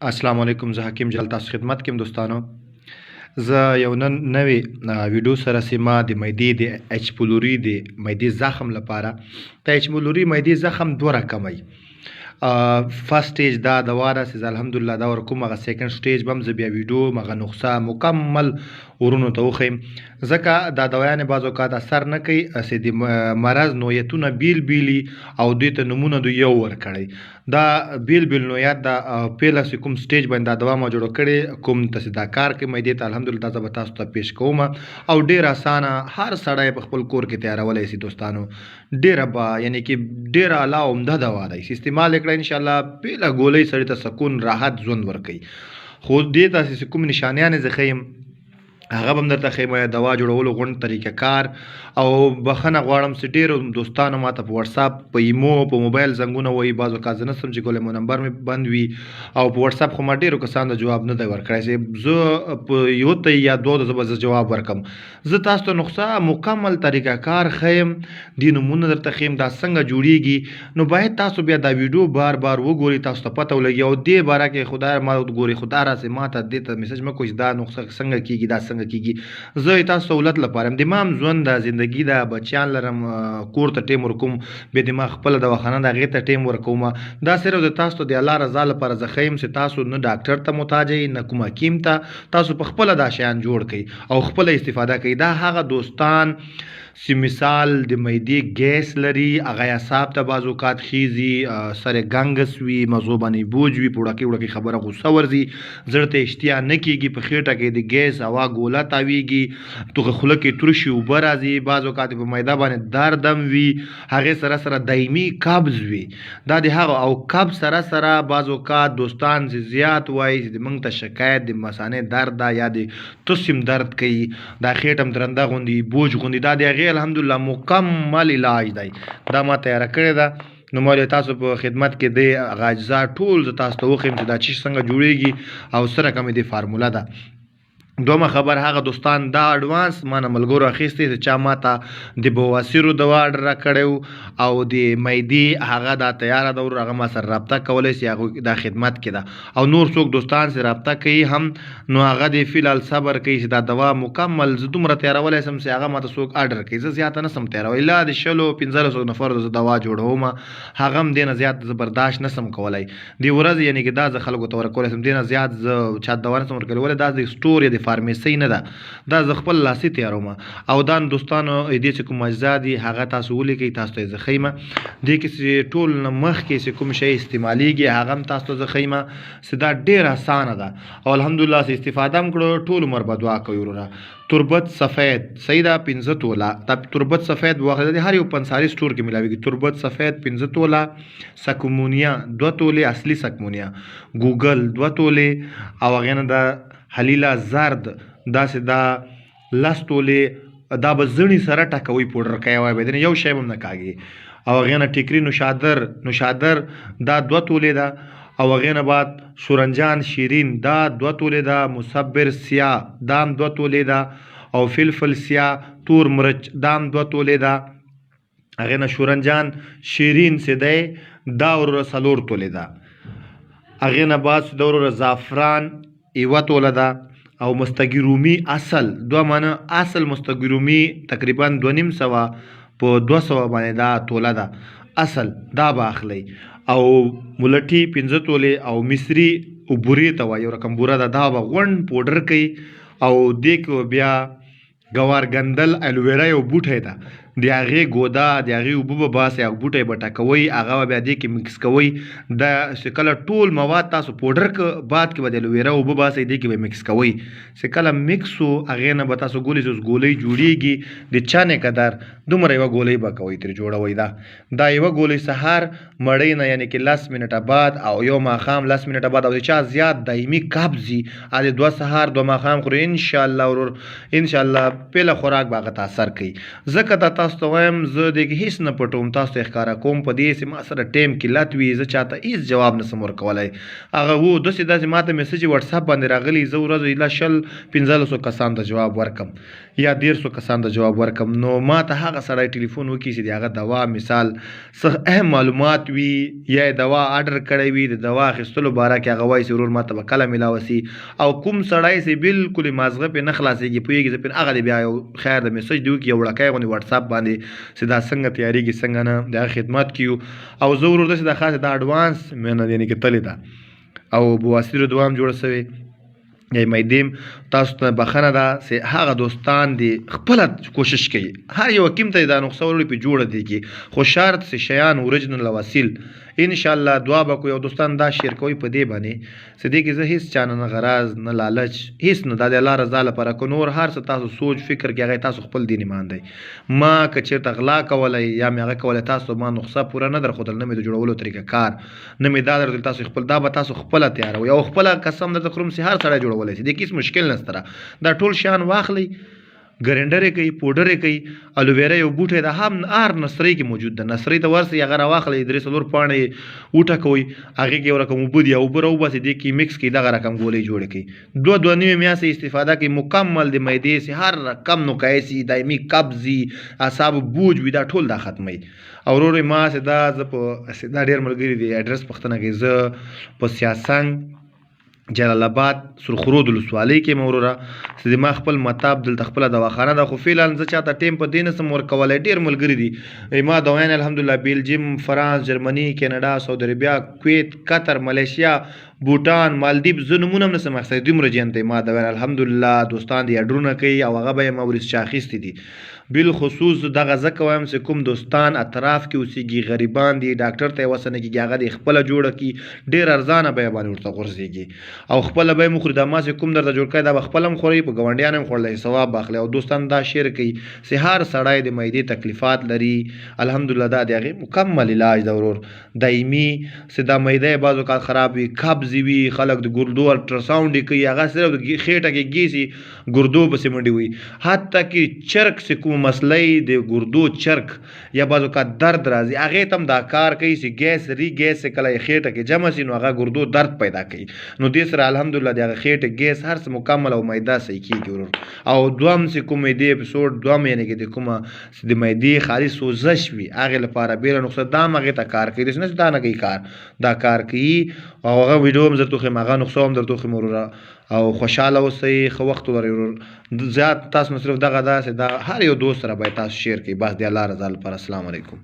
السلام علیکم. زه حکیم جلال تاسو خدمت کې دوستانو. زه یو نن نوې ویډیو سره سیما د معدې د ایچ پولوري د معدې زخم لپاره. د ایچ پولوري معدې زخم دوه رقمه وي. فرست سټیج دا دوا ده چې الحمدلله دا ورکوم. هغه سیکنډ سټیج به هم زه بیا ویډیو مغه نسخه مکمل ورونو ته وښیم، ځکه دا دوايانې بعض اوقات اثر نه کوي چې د مرض نوعیتونه بیل بیلي او دوی ته نومونه دوی یو ورکړی. دا بیل بیل نوعیت دا پیله چې کوم سټیج باندې دا دوا ما جوړه کړې کوم ته دا کار کوي معدې ته، الحمدلله دا زه به تاسو ته پیش کوم او ډېر اسانه هر سړی په خپل کور کې تیارولی شي دوستانو. ډېره به یعنې کې ډېره اعلی عمده دوا دی چې استعمال یې کړی انشاءالله پیله ګولۍ سړي ته سکون راحت ژوند ورکوي. خو دې ته چې کوم نشانیانې زه ښیم هغه به هم درته ښیم، دوا جوړولو غونډ طریقه کار. او بخښنه غواړم چې ډېرو دوستانو ما ته په وټساپ په ایمو په موبایل زنګونه وایي، بعض اوقات زه نشم چې کولی، مو نمبر مې بند وي او په وټساپ خو ما ډېرو کسانو ته جواب نه دی ورکړی چې زه په یو ته یا دوه ته زه جواب ورکړم. زه تاسو ته نسخه مکمل طریقه کار ښیم، دې نومونه درته ښیم دا څنګه جوړیږي. نو باید تاسو بیا دا ویډیو بار بار وګورئ، تاسو ته پته ولګي. او دې باره کې خدای ما ګوري خدا راسې ما ته دې ته میسج مه کوئ چې دا نسخه څنګه کېږي دا څنګه کېږي. زه یې تاسو سهولت لپاره یم، د ما هم ژوند ده، زندګي ده، بچیان لرم، کور ته ټیم ورکوم، بیا د ما خپله دواخانه ده هغې ته ټیم ورکوم. دا صرف د تاسو ته د الله رضا لپاره زه ښیم چې تاسو نه ډاکټر ته محتاج یئ نه کوم حکیم ته، تاسو په خپله دا شیان جوړ کړئ او خپله استفاده کوئ. دا هغه دوستان چې مثال د معدې ګیس لري، هغه اعصاب ته بعض اوقات خیزي، سر ګنګس وي، مغزو باندې بوج وي، په وړکۍ وړکۍ خبره غوسه ورځي، زړه ته اشتیا نه کېږي، په خېټه کې د ګیس هوا ګوله تاویږي، تو خوله کې ترشي اوبه راځي، بعض اوقات په معده باندې درد هم وي، هغې سره سره دایمي قبض وي. دا د هغه او قبض سره سره بعض اوقات دوستان چې زیات وایي چې موږ ته شکایت د مثانې درد ده یا د تسم درد کوي، دا خېټه هم درنده غوندي بوج غوندي، دا د هغې الحمدلله مکمل علاج دی. دا ما تیاره کړې ده. نو ما تاسو په خدمت کې دی هغه اجزا ټول زه تاسو ته وښیم چې دا چیز څنګه جوړیږي او څه رقمې د فارموله ده. دومه خبر هغه دوستان دا اډوانس ما نه ملګرو اخیستی چې چا ما ته د بواسیرو دوا اډر راکړی او د معدې هغه دا تیاره ده، هغه ما سره رابطه کولی شي، هغوی دا خدمت کې ده. او نور څوک دوستان چې رابطه کوي هم نو هغه د فی الحال صبر کوي چې دا دوا مکمل زه دومره تیارولی شم چې هغه ما ته څوک اډر کوي. زه زیاته نه شم تیرولی، لا د 1500 نفرو زه دوا جوړوم، هغه هم دې نه زیات زه برداشت نه شم کولی دې ورځې، یعنې کې دا زه خلکو ته ورکولی شم، دې نه زیات زه چا دوا نه شم ورکولی. ولې دا د سټور یا د فارمیسۍ نه ده، دا زه خپل لاسي تیاروم. او دا دوستانو دې چې کوم اجزا دي هغه تاسو ولیکئ، تاسو ته یې زه ښیم. دې کې چې ټول نه مخکې چې کوم شی استعمالیږي هغه هم تاسو ته زه ښیم چې دا ډېر اسانه ده او الحمدلله چې استفاده هم کړو ټول عمر به دعا کوي. وروره تربت سفید صحیح ده 15 توله، دا تربت سفید واخلئ، هر یو پنساري سټور کې ملاویږي. تربت سفید 15 توله، سکمونیا 2 تولې اصلي سکمونیا، ګوګل 2 تولې او هغې نه د حلیله زرد داسې دا 10 تولې، دا به زړي سره ټکوئ پوډر کوئ، وایي یو شی به هم نه کاږي. او هغې نه ټیکري نوشادر دا 2 تولې ده. او هغې نه بعد سورنجان شیرین دا 2 تولې ده، مصبر سیاه دا هم 2 تولې ده، او فلفل سیاه تور مرچ دا هم 2 تولې ده. هغې نه شورنجان شیرین چې دی دا وروره 4 تولې ده. هغې نه بعد د وروره زعفران 1 توله ده. او مستګي رومي اصل 2 منه اصل مستګي رومي تقریبا 250 په 200 باندې دا توله ده اصل، دا به اخلئ. او ملټي 15 تولې او مصري بورې ته وایي، یو رقم بوره ده، دا به غونډ پوډر کوي. او دې کې بیا ګوار ګندل الویرا یو بوټی ده، د هغې ګودا د هغې اوبه به باسئ، هغه بوټی به ټکوئ، هغه به بیا دې کې مکس کوئ. دا چې کله ټول مواد تاسو پوډر که بعد کې به د الویرا اوبه باسئ، دې کې به مکس کوئ. چې کله مکس و هغې نه به تاسو ګولۍ چې اوس ګولۍ جوړیږي د چانې قدر دومره یوه ګولۍ به کوئ ترې جوړوئ. دا یوه ګولۍ سهار مړۍ نه یعنې کې 10 منټه بعد او یو ماښام 10 منټه بعد، او د چا زیات دایمي قبض وي د 2 سهار 2 ماښام خوري انشاءالله ورور انشاءالله پیله خوراک به هغه ته اثر کوي. ځکه دا تاسو ته وایم زه دې کې هیڅ نه پټوم، تاسو ته ښکاره کوم په دې چې ما سره ټایم قلت وي زه چاته هیڅ جواب نسم ورکولی. هغه و داسې ماته میسج وټساپ باندې راغلی زه ورځو ایله 1500 کسانو ته جواب ورکم یا 150 کسانو ته جواب ورکم. نو ما ته هغه سړی ټلیفون وکړي چې د هغه دوا مثال څه اهم معلومات وي یا دوا آرډر کړی وي د دوا اخیستلو باره کې هغه وایي چې ورور ما ته به کله میلاوه سي، او کوم سړی چې بالکل مازغه پې نه خلاصېږي پوهېږي زه پې هغه دې بیا یو خیر د میسج دې وکړي یو وړکی غوندې وټساپ باندې چې دا څنګه تیارېږي څنګه نه د هغه خدمت کیو. او زه ورور داسې دا خاصه دا اډوانس مینه یعنې کې تلې ده او بواسیرو دوا هم جوړه سوې یا میدیم. تاسو ته بخښنه ده چې هغه دوستان دې خپله کوشش کوي هر یو حکیم ته دا نسخه وروړي پې جوړه دی کړي، خو شرط چې شیان اوریجنل او اصیل انشاءالله دعا به کوي. او دوستان دا شیر کوي په دې باندې چې دې کې زه هېڅ چا نه غرض نه لالچ هېڅ نه، دا د الله رضا لپاره که نور هر څه تاسو سوچ فکر کې هغه تاسو خپل دین ایمان دی. ما که چېرته غلا کولی یا مې هغه کولی تاسو ما نسخه پوره نه درښودل، نه مې د جوړولو طریقه کار نه مې دا درښودل تاسو خپل، دا به تاسو خپله تیاروئ او خپله قسم درته خورم چې هر سړی جوړولی شي، دې کې هېڅ مشکل نشته. دا ټول شیان واخلئ ګرینډر کوي پوډر کوي الوویرا یو بوټی ده هم هر نسرۍ کې موجود ده، نسرۍ ته ورسئ هغه راواخلئ 3-4 پاڼې وټکوئ هغې کې یو رقم اوبه دي اوبه راوباسئ دې کې مکس کړئ دغه رقم ګولۍ جوړې کړئ 2 نیم میاشتې استفاده کوي مکمل د معدې سي هر رقم نقایې سي دایمي قبض اعصاب بوج وي دا ټول دا ختموي. او ورور ما چې دا زه په دا ډېر ملګري دي اډرس پوښتنه کوي زه په سیاسنګ جلال آباد سرخرود ولسوالۍ کې مې وروره چې ما خپل مطاب دلته خپله دواخانه ده، خو فعلا زه چاته ټیم په دې نسم ورکولی. ډېر ملګري دي ما دوایان الحمدلله بیلجیم فرانس جرمني کینیډا سعودي عربیا کویت قطر ملیشیا بوټان مالدیب زه نومونه هم نسم اخیستی دومره جین دی ما دوایان الحمدلله دوستان دي اډرونه کوي او هغه به یې ما ورسچه اخیستي دي. بالخصوص دغه ځکه وایم چې کوم دوستان اطراف کې اوسېږي غریبان دي ډاکټر ته یې وسه نه کېږي هغه دې خپله جوړه کړي ډېر ارزانه بیه باندې ورته غورځېږي او خپله به یې مخوري دا ما چې کوم درته جوړ کړی دا به خپله هم خورئ په ګاونډیانو هم خوړلی ثواب به اخلئ. او دوستان دا شیر کوي چې هر سړی د معدې تکلیفات لري الحمدلله دا د هغې مکمل علاج ده ورور دایمي چې دا معده یې بعض اوقات خراب وي قبض وي خلک د ګردو الټراساونډ یې کوي هغه صرف د خېټه کې ګیسي ګردو پسې منډې وي حتی کې چرک چې کوم مسلې د ګردو چرک یا بعض اوقات درد راځي هغې ته هم دا کار کوي چې ګیس ګیس چې کله یې خېټه کې جمع شي نو هغه ګردو درد پیدا کوي نو دې سره الحمدلله د هغه خېټه ګیس هر څه مکمل او معده صحیح کېږي ورور. او دوم چې کوم معدې اپیسوډ دوم یعنې کې د کومه د معدې خالي سوزش وي هغې لپاره بېله نسخه دا هم هغې ته کار کوي داسې نه چې دا نه کوي کار دا کار کوي او هغه ویډیو هم درته وښیم هغه نسخه هم درته وښیم وروره. او خوشحاله اوسئ ښه وخت ولرئ ورور زیات تاسو نو صرف دغه دا چې دا هر یو دوست سره باید تاسو شیر کړئ بس د الله رضا لپاره. السلام علیکم.